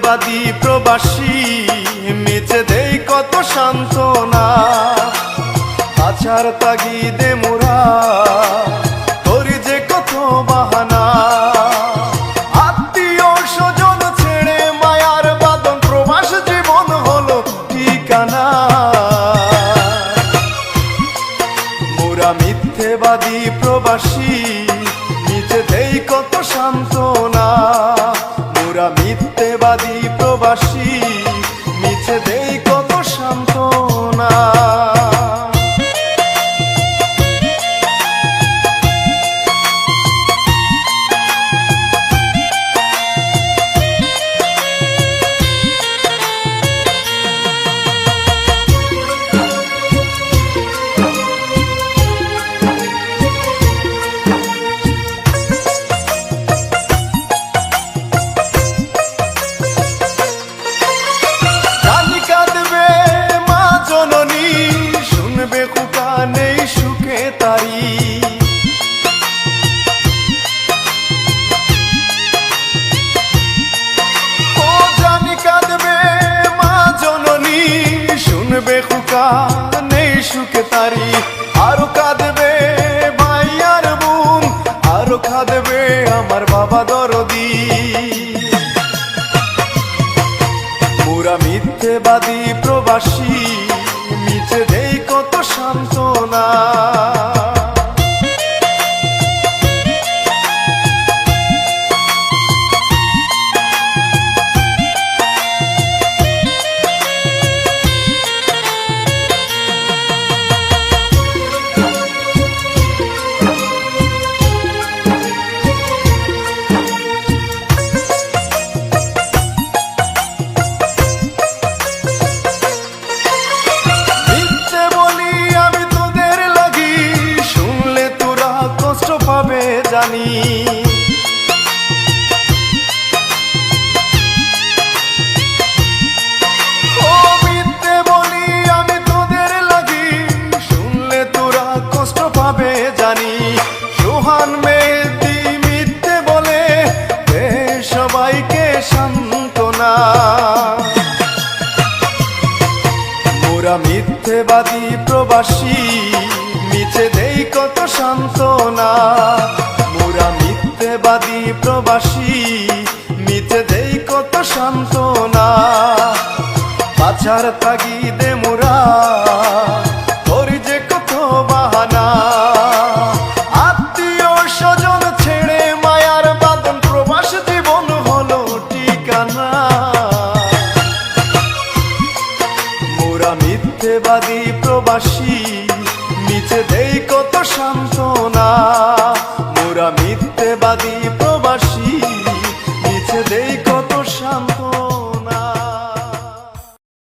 মিথ্যেবাদী প্রবাসী মিছে দেই কত সান্ত্বনা। আছার তাগিদে মোরা করি যে কত বাহানা। আত্মীয় স্বজন ছেড়ে মায়ার বাঁধন প্রবাস জীবন হলো ঠিকানা। মোরা মিথ্যেবাদী প্রবাসী মিছে দেই কত সান্ত্বনা। মোরা মিথ্যেবাদী প্রবাসী মিছে দেই কত সান্ত্বনা। নেই সুখে তারি ও জানি কাঁদবে মা জননী, শুনবে খুকা নেই সুখে তারি। আরো কাঁদবে ভাই আর বোন, আরো কাঁদবে আমার বাবা দরদি। মোরা মিথ্যেবাদী প্রবাসী মিছে দেই কত সান্ত্বনা। পাবে জানি ও মিথ্যে বলি আমি তোদের লাগি, শুনলে তোরা কষ্ট পাবে জানি। সোহান মেহেদী মিথ্যে বলে দে সবাইকে সান্ত্বনা। মোরা মিথ্যেবাদী প্রবাসী মিছে দেই কত সান্ত্বনা। মোরা মিথ্যেবাদী প্রবাসী মিছে দেই কত সান্ত্বনা। পাছার তাগিদে মোরা করি যে কত বাহানা। আত্মীয় স্বজন ছেড়ে মায়ার বাঁধন প্রবাস জীবন হলো ঠিকানা। মোরা মিথ্যেবাদী প্রবাসী মিছে দেই কত সান্ত্বনা। মোরা মিথ্যেবাদী